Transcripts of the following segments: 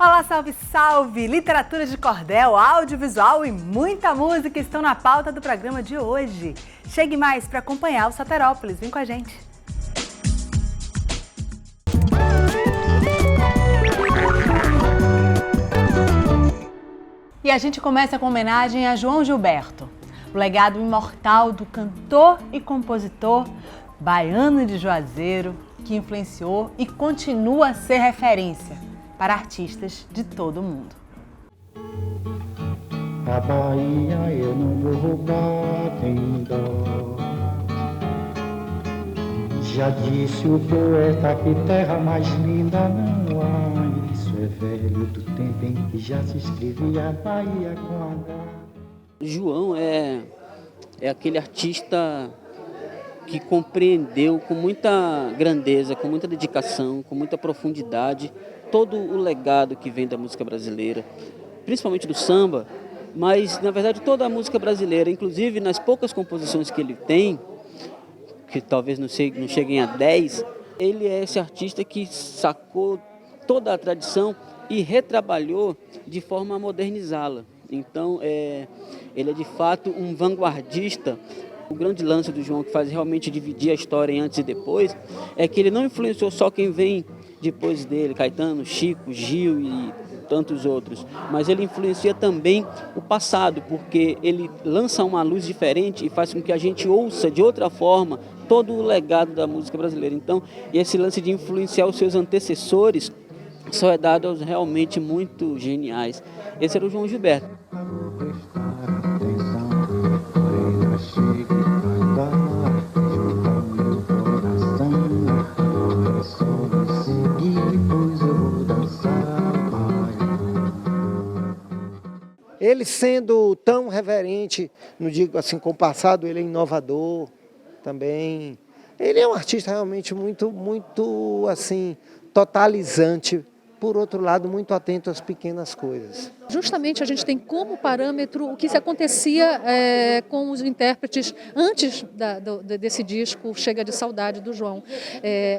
Olá, salve, salve! Literatura de cordel, audiovisual e muita música estão na pauta do programa de hoje. Chegue mais para acompanhar o Soterópolis. Vem com a gente! E a gente começa com homenagem a João Gilberto, o legado imortal do cantor e compositor baiano de Juazeiro, que influenciou e continua a ser referência para artistas de todo o mundo. A Bahia eu não vou roubar, tem dó. Já disse o poeta que terra mais linda não há. Isso é velho do tempo em que já se escrevia a Bahia com H. João é aquele artista que compreendeu com muita grandeza, com muita dedicação, com muita profundidade todo o legado que vem da música brasileira, principalmente do samba, mas na verdade toda a música brasileira, inclusive nas poucas composições que ele tem, que talvez não cheguem a 10, ele é esse artista que sacou toda a tradição e retrabalhou de forma a modernizá-la. Então, ele é de fato um vanguardista. O grande lance do João, que faz realmente dividir a história em antes e depois, é que ele não influenciou só quem vem depois dele, Caetano, Chico, Gil e tantos outros, mas ele influencia também o passado, porque ele lança uma luz diferente e faz com que a gente ouça de outra forma todo o legado da música brasileira. Então, esse lance de influenciar os seus antecessores só é dado aos realmente muito geniais. Esse era o João Gilberto. Ele sendo tão reverente, não digo assim, com o passado, ele é inovador também. Ele é um artista realmente muito assim, totalizante. Por outro lado, muito atento às pequenas coisas. Justamente a gente tem como parâmetro o que se acontecia com os intérpretes antes desse disco Chega de Saudade do João.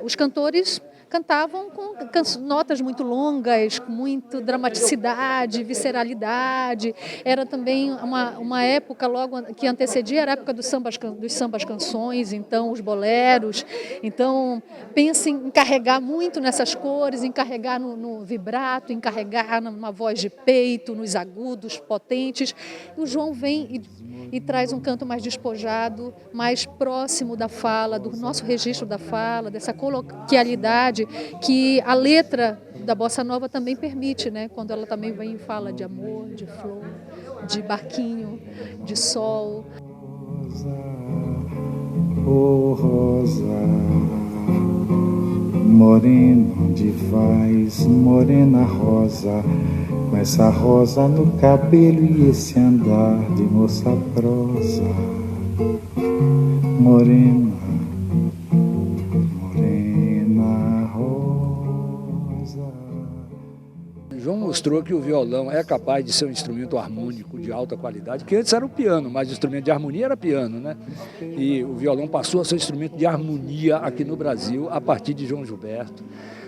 Os cantores cantavam com notas muito longas, com muita dramaticidade, visceralidade. Era também uma época logo que antecedia, era a época dos sambas canções, então os boleros. Então pensa em carregar muito nessas cores, em carregar no vibrato, em carregar numa voz de peito, nos agudos potentes. E o João vem e traz um canto mais despojado, mais próximo da fala, do nosso registro da fala, dessa coloquialidade que a letra da Bossa Nova também permite, né? Quando ela também vem e fala de amor, de flor, de barquinho, de sol. Rosa, oh Rosa, morena, onde vais, morena rosa, com essa rosa no cabelo e esse andar de moça prosa, morena, morena rosa. João mostrou que o violão é capaz de ser um instrumento harmônico de alta qualidade, que antes era o piano, mas o instrumento de harmonia era piano, né? E o violão passou a ser um instrumento de harmonia aqui no Brasil a partir de João Gilberto.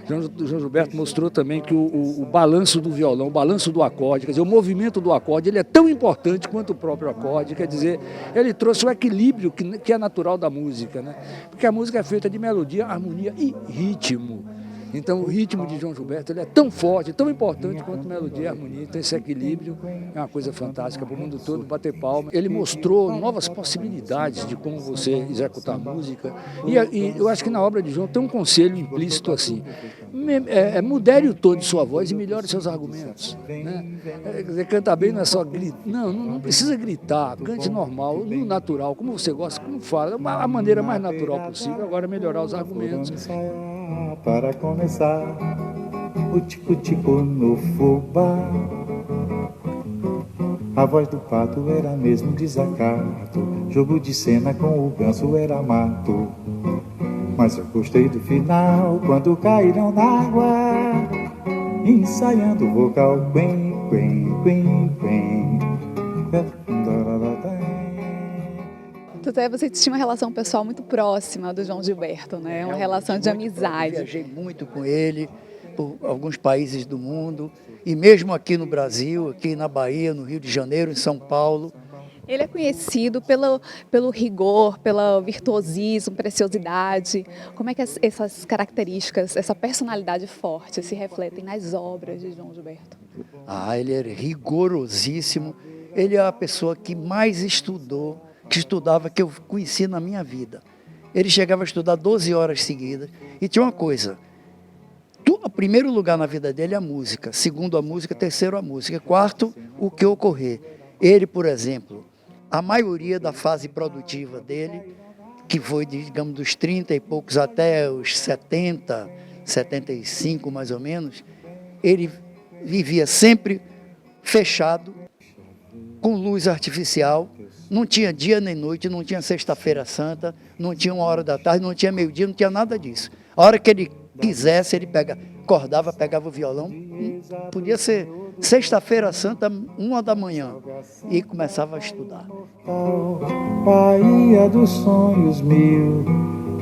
João Gilberto mostrou também que o balanço do violão, o balanço do acorde, quer dizer, o movimento do acorde, ele é tão importante quanto o próprio acorde, quer dizer, ele trouxe o equilíbrio que é natural da música, né? Porque a música é feita de melodia, harmonia e ritmo. Então o ritmo de João Gilberto ele é tão forte, tão importante quanto melodia e harmonia. Então esse equilíbrio é uma coisa fantástica para o mundo todo bater palma. Ele mostrou novas possibilidades de como você executar música. E eu acho que na obra de João tem um conselho implícito assim: modere o tom de sua voz e melhore seus argumentos. Né? Cantar bem não é só gritar, não precisa gritar, cante normal, no natural, como você gosta, como fala, a maneira mais natural possível. Agora melhorar os argumentos. Para começar, o tico-tico no fubá. A voz do pato era mesmo desacato, jogo de cena com o ganso era mato. Mas eu gostei do final, quando caíram na água, ensaiando o vocal, quen, quen, quen, quen. Tuté, você tinha uma relação pessoal muito próxima do João Gilberto, né? Uma relação de amizade. Eu viajei muito com ele, por alguns países do mundo, e mesmo aqui no Brasil, aqui na Bahia, no Rio de Janeiro, em São Paulo. Ele é conhecido pelo rigor, pelo virtuosismo, preciosidade. Como é que essas características, essa personalidade forte se refletem nas obras de João Gilberto? Ele é rigorosíssimo. Ele é a pessoa que mais estudou, que estudava, que eu conheci na minha vida. Ele chegava a estudar 12 horas seguidas. E tinha uma coisa, o primeiro lugar na vida dele é a música, segundo a música, terceiro a música, quarto o que ocorrer. Ele, por exemplo, a maioria da fase produtiva dele, que foi, digamos, dos 30 e poucos até os 70, 75 mais ou menos, ele vivia sempre fechado, com luz artificial, não tinha dia nem noite, não tinha sexta-feira santa, não tinha 1h da tarde, não tinha meio-dia, não tinha nada disso. A hora que ele quisesse, ele acordava, pegava o violão, podia ser sexta-feira santa, 1h da manhã, e começava a estudar. Bahia dos sonhos mil,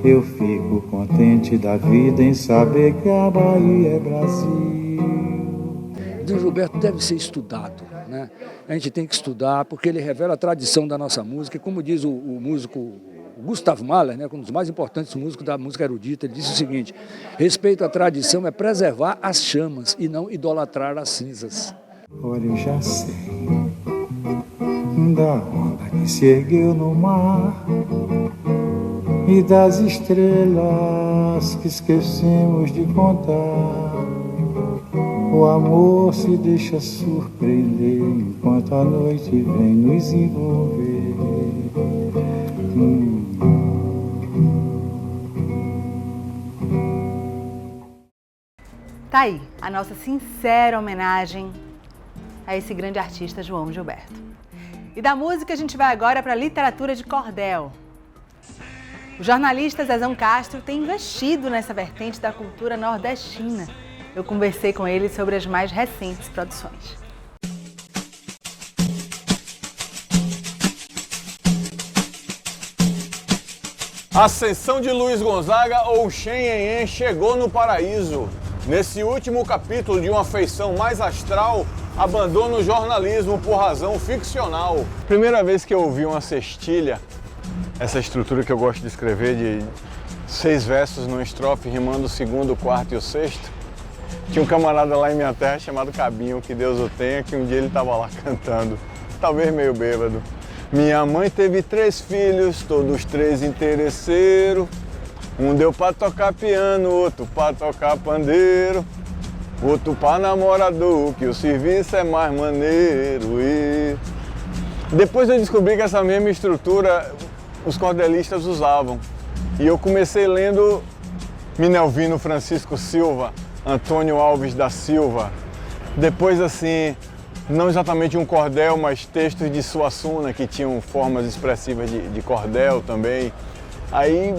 eu fico contente da vida em saber que a Bahia é Brasil. João Gilberto deve ser estudado, né? A gente tem que estudar porque ele revela a tradição da nossa música, e como diz o músico Gustav Mahler, né, um dos mais importantes músicos da música erudita, ele disse o seguinte: respeito à tradição é preservar as chamas e não idolatrar as cinzas. Olha, eu já sei da onda que se ergueu no mar e das estrelas que esquecemos de contar. O amor se deixa surpreender enquanto a noite vem nos envolver. Tá aí a nossa sincera homenagem a esse grande artista João Gilberto. E da música a gente vai agora para a literatura de cordel. O jornalista Zezão Castro tem investido nessa vertente da cultura nordestina. Eu conversei com ele sobre as mais recentes produções. A Ascensão de Luiz Gonzaga ou Xenhenhen chegou no paraíso. Nesse último capítulo de uma feição mais astral, abandona o jornalismo por razão ficcional. Primeira vez que eu ouvi uma cestilha, essa estrutura que eu gosto de escrever de 6 versos numa estrofe rimando o segundo, o quarto e o sexto, tinha um camarada lá em minha terra chamado Cabinho, que Deus o tenha, que um dia ele estava lá cantando, talvez meio bêbado. Minha mãe teve 3 filhos, todos 3 interesseiros. Um deu pra tocar piano, outro pra tocar pandeiro, outro pra namorador, que o serviço é mais maneiro. E depois eu descobri que essa mesma estrutura os cordelistas usavam. E eu comecei lendo Minelvino Francisco Silva, Antônio Alves da Silva. Depois, assim, não exatamente um cordel, mas textos de Suassuna, que tinham formas expressivas de cordel também. Aí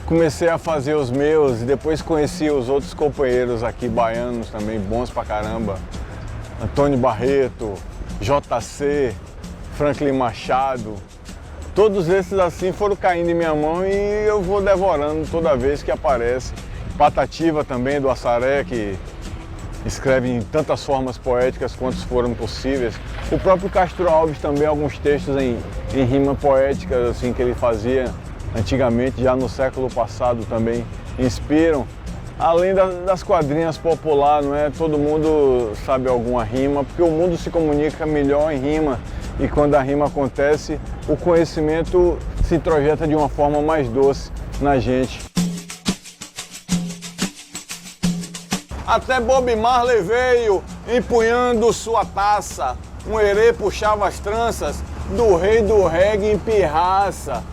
comecei a fazer os meus e depois conheci os outros companheiros aqui, baianos também, bons pra caramba. Antônio Barreto, JC, Franklin Machado. Todos esses assim foram caindo em minha mão e eu vou devorando toda vez que aparece. Patativa também, do Assaré, que escreve em tantas formas poéticas quantas foram possíveis. O próprio Castro Alves também, alguns textos em rima poética assim, que ele fazia antigamente, já no século passado também, inspiram. Além das quadrinhas populares, não é? Todo mundo sabe alguma rima, porque o mundo se comunica melhor em rima. E quando a rima acontece, o conhecimento se introjeta de uma forma mais doce na gente. Até Bob Marley veio empunhando sua taça. Um herê puxava as tranças do rei do reggae em pirraça.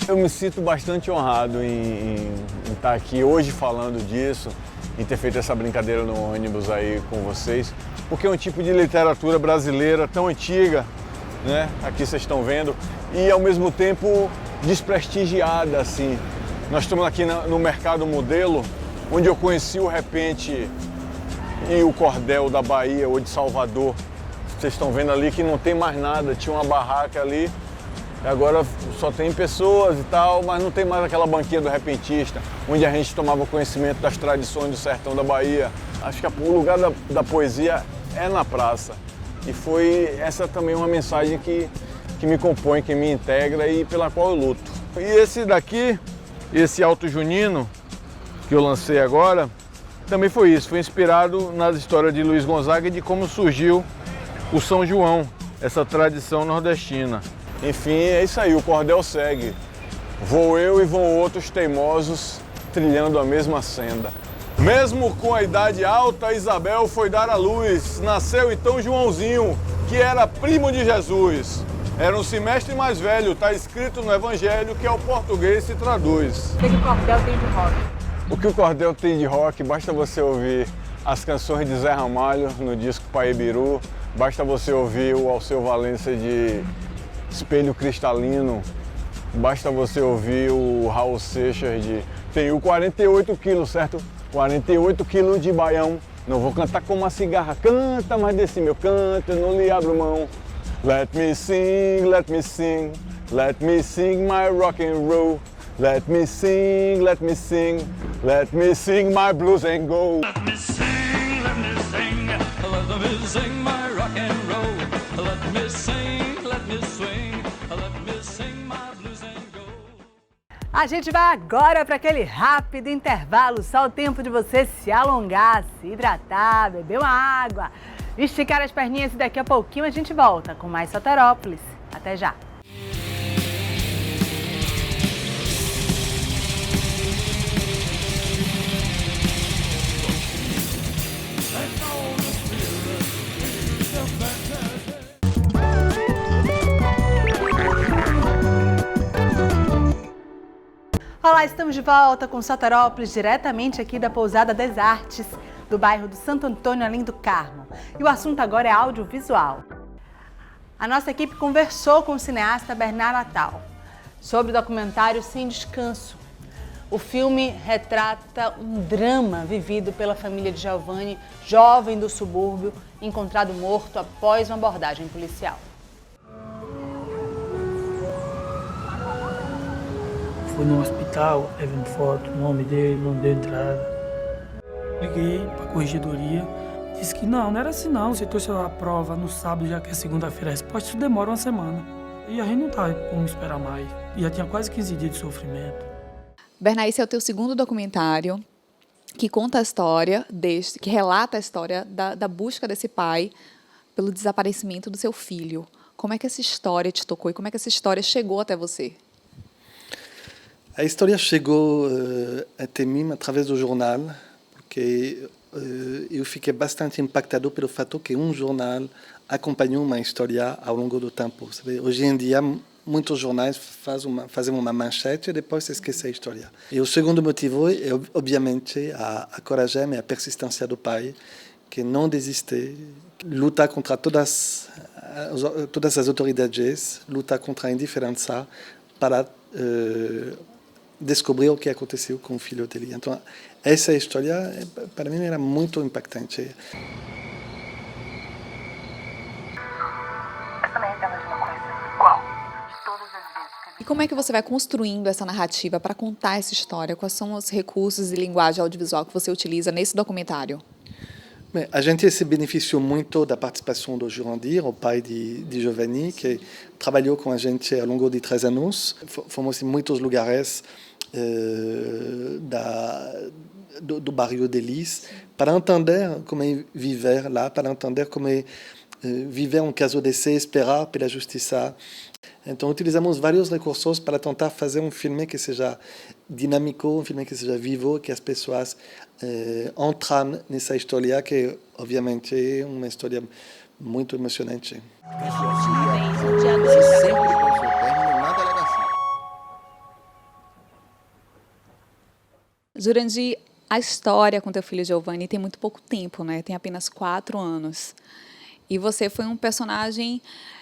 Eu me sinto bastante honrado em estar aqui hoje falando disso, em ter feito essa brincadeira no ônibus aí com vocês, porque é um tipo de literatura brasileira tão antiga, né? Aqui vocês estão vendo, e ao mesmo tempo desprestigiada, assim. Nós estamos aqui no Mercado Modelo, onde eu conheci o repente e o cordel da Bahia ou de Salvador. Vocês estão vendo ali que não tem mais nada, tinha uma barraca ali Agora só tem pessoas e tal, mas não tem mais aquela banquinha do repentista, onde a gente tomava conhecimento das tradições do sertão da Bahia. Acho que o lugar da poesia é na praça. E foi essa também uma mensagem que me compõe, que me integra e pela qual eu luto. E esse daqui, esse Alto Junino, que eu lancei agora, também foi isso. Foi inspirado nas histórias de Luiz Gonzaga e de como surgiu o São João, essa tradição nordestina. Enfim, é isso aí, o cordel segue. Vou eu e vão outros teimosos trilhando a mesma senda. Mesmo com a idade alta, Isabel foi dar à luz. Nasceu então Joãozinho, que era primo de Jesus. Era um semestre mais velho, está escrito no Evangelho, que ao português se traduz. O que o cordel tem de rock? O que o cordel tem de rock, basta você ouvir as canções de Zé Ramalho no disco Paebiru, basta você ouvir o Alceu Valença de Espelho Cristalino, basta você ouvir o Raul Seixas de... Tem o 48 quilos, certo? 48 quilos de baião. Não vou cantar como uma cigarra, canta, mas desse meu canto eu não lhe abro mão. Let me sing, let me sing, let me sing my rock and roll. Let me sing, let me sing, let me sing my blues and go. Let me sing, let me sing, let me sing my rock and roll. Let me sing, let me swing, let me sing my blues and go. A gente vai agora para aquele rápido intervalo, só o tempo de você se alongar, se hidratar, beber uma água, esticar as perninhas e daqui a pouquinho a gente volta com mais Soterópolis. Até já! Olá, estamos de volta com Soterópolis, diretamente aqui da Pousada das Artes, do bairro do Santo Antônio, além do Carmo. E o assunto agora é audiovisual. A nossa equipe conversou com o cineasta Bernard Attal sobre o documentário Sem Descanso. O filme retrata um drama vivido pela família de Giovanni, jovem do subúrbio, encontrado morto após uma abordagem policial. Fui no hospital, levei foto, nome dele, nome de entrada. Liguei para a corregedoria, disse que não era assim não, você trouxe a prova no sábado, já que é segunda-feira, a resposta demora uma semana. E a gente não tá como esperar mais, e já tinha quase 15 dias de sofrimento. Bernard, esse é o teu segundo documentário que conta a história, que relata a história da busca desse pai pelo desaparecimento do seu filho. Como é que essa história te tocou e como é que essa história chegou até você? A história chegou até mim através do jornal, porque eu fiquei bastante impactado pelo fato que um jornal acompanhou uma história ao longo do tempo. Sabe? Hoje em dia, muitos jornais fazem uma manchete e depois esquecem a história. E o segundo motivo é, obviamente, a coragem e a persistência do pai, que não desiste, luta contra todas as autoridades, luta contra a indiferença para descobrir o que aconteceu com o filho dele. Então, essa história, para mim, era muito impactante. Eu também entendo de uma coisa. Qual? Todas as vezes. E como é que você vai construindo essa narrativa para contar essa história? Quais são os recursos de linguagem audiovisual que você utiliza nesse documentário? Bem, a gente se beneficiou muito da participação do Jurandir, o pai de Giovanni, que trabalhou com a gente ao longo de 3 anos. Fomos em muitos lugares do bairro de Lis, para entender como é viver lá, para entender como é viver um caso desse, esperar pela justiça. Então, utilizamos vários recursos para tentar fazer um filme que seja dinâmico, um filme que seja vivo, que as pessoas entrem nessa história, que, obviamente, é uma história muito emocionante. Jurandir, a história com teu filho Giovanni tem muito pouco tempo, né? Tem apenas 4 anos. E você foi um personagem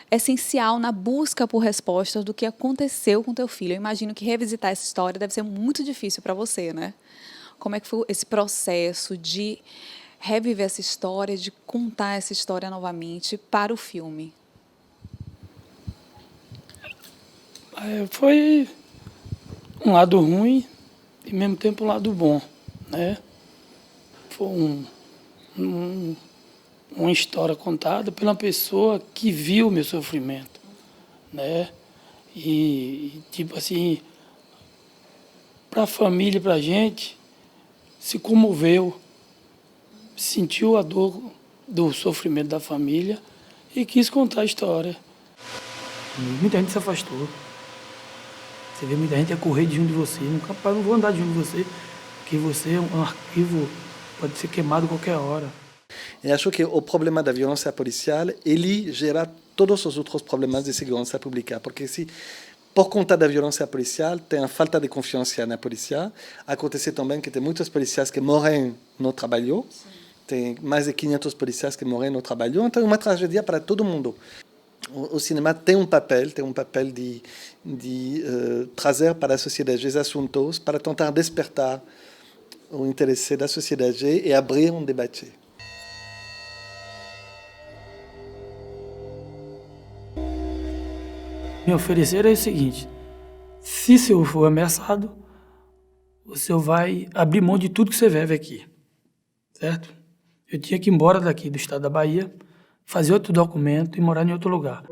essencial na busca por respostas do que aconteceu com teu filho. Eu imagino que revisitar essa história deve ser muito difícil para você, né? Como é que foi esse processo de reviver essa história, de contar essa história novamente para o filme? Foi um lado ruim e, ao mesmo tempo, um lado bom, né? Foi uma história contada pela pessoa que viu o meu sofrimento, né? E tipo assim, para a família, para a gente, se comoveu, sentiu a dor do sofrimento da família e quis contar a história. Muita gente se afastou. Você vê muita gente a correr de junto de você. Não vou andar de junto de você, porque você é um arquivo, pode ser queimado a qualquer hora. E acho que o problema da violência policial, ele gera todos os outros problemas de segurança pública, porque se por conta da violência policial tem a falta de confiança na polícia, acontece também que tem muitos policiais que morrem no trabalho, tem mais de 500 policiais que morrem no trabalho, então é uma tragédia para todo mundo. O cinema tem um papel de trazer para a sociedade esses assuntos, para tentar despertar o interesse da sociedade e abrir um debate. Me ofereceram é o seguinte: se você for ameaçado, você vai abrir mão de tudo que você vive aqui, certo? Eu tinha que ir embora daqui do estado da Bahia, fazer outro documento e morar em outro lugar.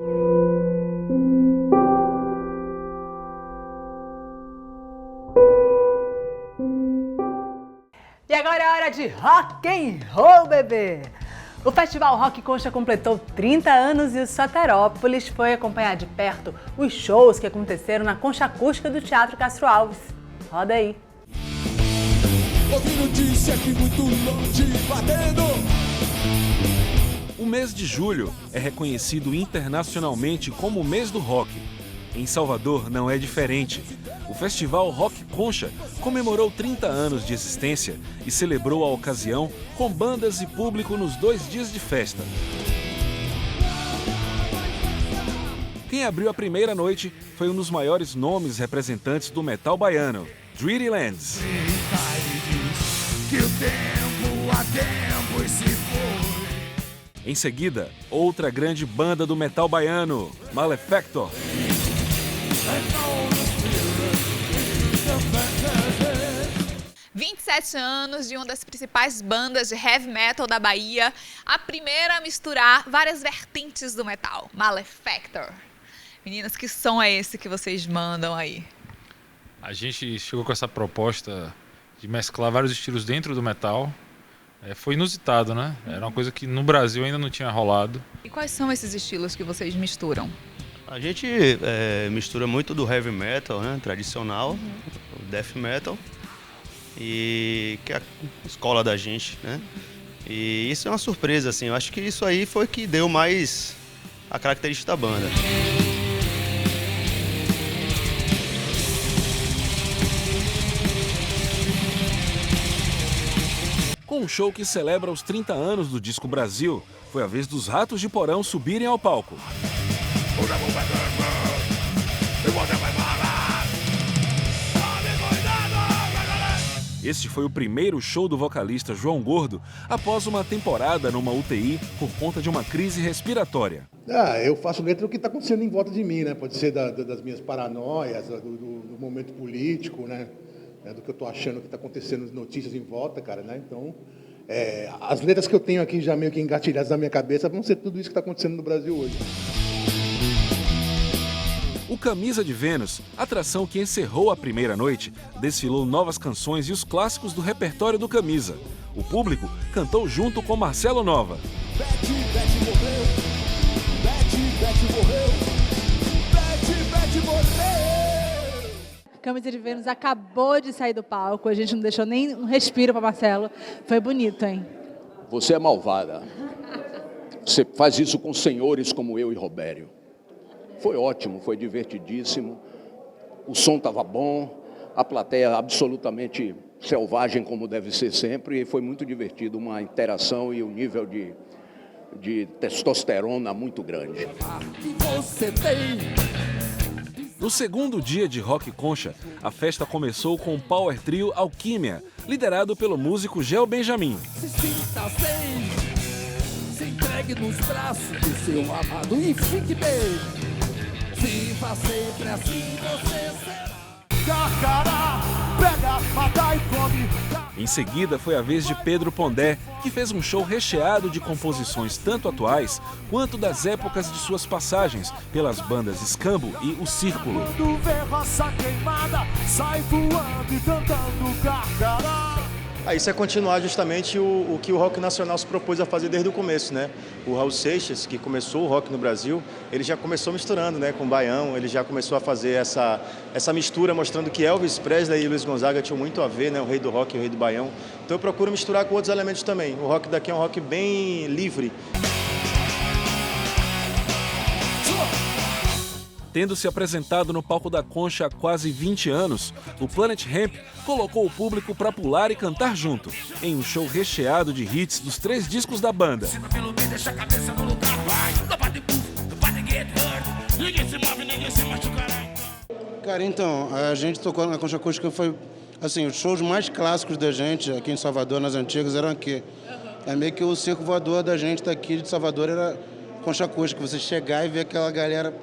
E agora é hora de rock and roll, bebê! O Festival Rock Concha completou 30 anos e o Soterópolis foi acompanhar de perto os shows que aconteceram na Concha Acústica do Teatro Castro Alves. Roda aí! Ouvi notícia que muito longe batendo. O mês de julho é reconhecido internacionalmente como o mês do rock. Em Salvador não é diferente. O Festival Rock Concha comemorou 30 anos de existência e celebrou a ocasião com bandas e público nos 2 dias de festa. Quem abriu a primeira noite foi um dos maiores nomes representantes do metal baiano, Dirty Lands. Que o tempo há tempo se foi. Em seguida, outra grande banda do metal baiano, Malefactor. 27 anos de uma das principais bandas de heavy metal da Bahia, a primeira a misturar várias vertentes do metal, Malefactor. Meninas, que som é esse que vocês mandam aí? A gente chegou com essa proposta de mesclar vários estilos dentro do metal. Foi inusitado, né? Era uma coisa que no Brasil ainda não tinha rolado. E quais são esses estilos que vocês misturam? A gente mistura muito do heavy metal, né, tradicional, o death metal, e que é a escola da gente, né? E isso é uma surpresa, assim. Eu acho que isso aí foi que deu mais a característica da banda. Com um show que celebra os 30 anos do Disco Brasil, foi a vez dos Ratos de Porão subirem ao palco. Este foi o primeiro show do vocalista João Gordo após uma temporada numa UTI por conta de uma crise respiratória. Eu faço letra do que está acontecendo em volta de mim, né? Pode ser das minhas paranoias, do momento político, né? Do que eu estou achando que está acontecendo, notícias em volta, cara, né? Então, as letras que eu tenho aqui já meio que engatilhadas na minha cabeça vão ser tudo isso que está acontecendo no Brasil hoje. O Camisa de Vênus, atração que encerrou a primeira noite, desfilou novas canções e os clássicos do repertório do Camisa. O público cantou junto com Marcelo Nova. Bete morreu, Bete morreu, Bete morreu. Camisa de Vênus acabou de sair do palco, a gente não deixou nem um respiro para Marcelo. Foi bonito, hein? Você é malvada. Você faz isso com senhores como eu e Robério. Foi ótimo, foi divertidíssimo, o som estava bom, a plateia absolutamente selvagem como deve ser sempre, e foi muito divertido, uma interação e um nível de testosterona muito grande. No segundo dia de Rock Concha, a festa começou com o power trio Alquímia, liderado pelo músico Gel Benjamin. Se sinta sem, se entregue nos braços do seu amado e fique bem. Viva sempre assim, você será. Carcará, pega, mata e come. Em seguida, foi a vez de Pedro Pondé, que fez um show recheado de composições tanto atuais quanto das épocas de suas passagens pelas bandas Escambo e O Círculo. Quando vê roça queimada, sai voando e cantando Carcará. Isso é continuar justamente o que o rock nacional se propôs a fazer desde o começo, né? O Raul Seixas, que começou o rock no Brasil, ele já começou misturando, né, com o baião, ele já começou a fazer essa mistura, mostrando que Elvis Presley e Luiz Gonzaga tinham muito a ver, né, o rei do rock e o rei do baião. Então eu procuro misturar com outros elementos também. O rock daqui é um rock bem livre. Tendo se apresentado no palco da Concha há quase 20 anos, o Planet Hemp colocou o público para pular e cantar junto, em um show recheado de hits dos 3 discos da banda. Cara, então, a gente tocou na Concha Acústica, foi assim, os shows mais clássicos da gente aqui em Salvador, nas antigas, eram aqui. É meio que o circo voador da gente daqui de Salvador era Concha Acústica, você chegar e ver aquela galera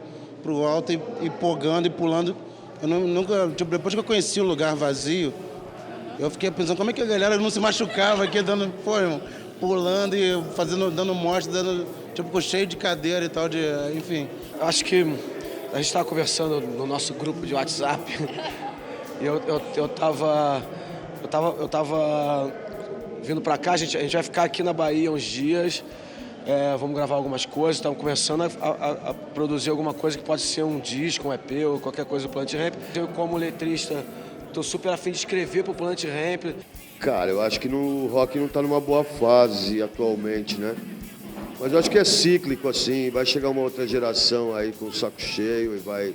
pro alto e pogando e pulando. Eu nunca, tipo, depois que eu conheci o lugar vazio, eu fiquei pensando como é que a galera não se machucava aqui, dando, pulando e dando mostra, tipo, cheio de cadeira e tal, enfim. Acho que a gente estava conversando no nosso grupo de WhatsApp e eu tava vindo para cá, a gente vai ficar aqui na Bahia uns dias. Vamos gravar algumas coisas, estamos começando a produzir alguma coisa que pode ser um disco, um EP ou qualquer coisa do Planet Hemp. Eu, como letrista, estou super afim de escrever para o Planet Hemp. Cara, eu acho que o rock não está numa boa fase atualmente, né? Mas eu acho que é cíclico, assim, vai chegar uma outra geração aí com o saco cheio e vai,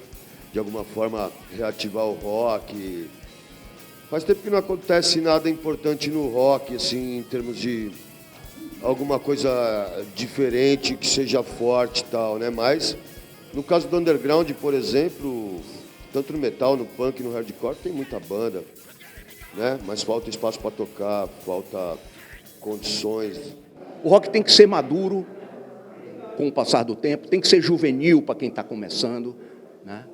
de alguma forma, reativar o rock. Faz tempo que não acontece nada importante no rock, assim, em termos de alguma coisa diferente, que seja forte e tal, né? Mas, no caso do underground, por exemplo, tanto no metal, no punk, no hardcore, tem muita banda, né? Mas falta espaço para tocar, falta condições. O rock tem que ser maduro com o passar do tempo, tem que ser juvenil para quem está começando, né?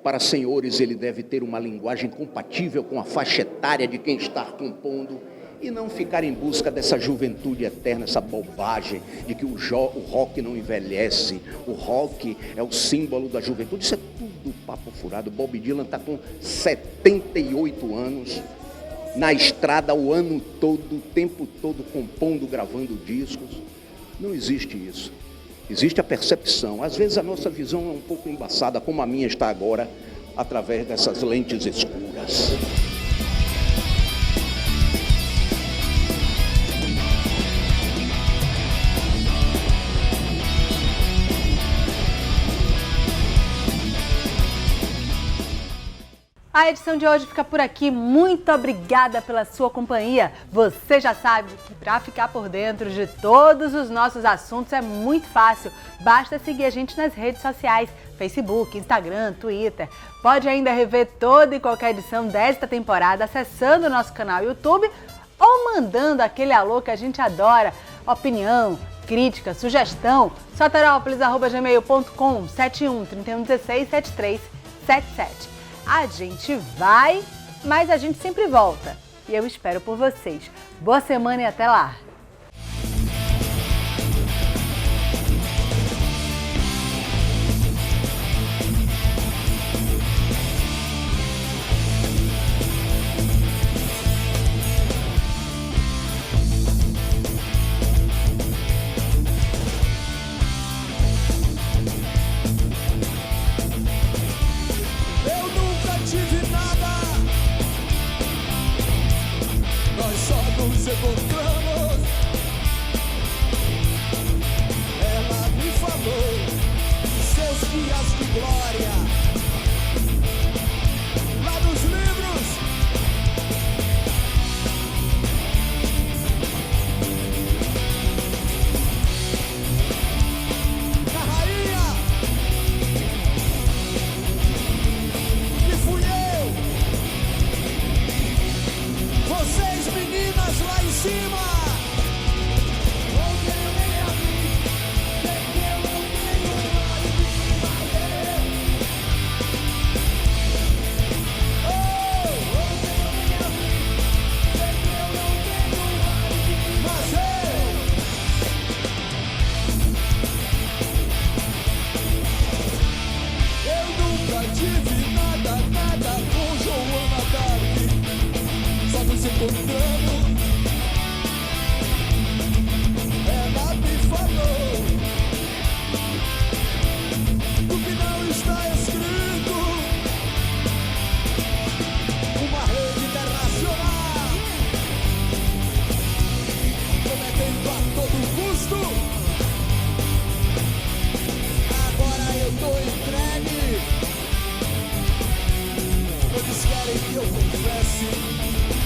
Para senhores, ele deve ter uma linguagem compatível com a faixa etária de quem está compondo, e não ficar em busca dessa juventude eterna, essa bobagem de que o rock não envelhece, o rock é o símbolo da juventude. Isso é tudo papo furado. Bob Dylan está com 78 anos, na estrada o ano todo, o tempo todo compondo, gravando discos. Não existe isso. Existe a percepção. Às vezes a nossa visão é um pouco embaçada, como a minha está agora, através dessas lentes escuras. A edição de hoje fica por aqui. Muito obrigada pela sua companhia. Você já sabe que para ficar por dentro de todos os nossos assuntos é muito fácil. Basta seguir a gente nas redes sociais, Facebook, Instagram, Twitter. Pode ainda rever toda e qualquer edição desta temporada acessando o nosso canal YouTube ou mandando aquele alô que a gente adora. Opinião, crítica, sugestão, soterópolis@gmail.com, 71 31 16 73 77. A gente vai, mas a gente sempre volta. E eu espero por vocês. Boa semana e até lá! Nos encontramos. Ela me falou de seus dias de glória lá nos livros. Na rainha, que fui eu. Vocês, meninas, lá em cima! Eles querem que eu confesse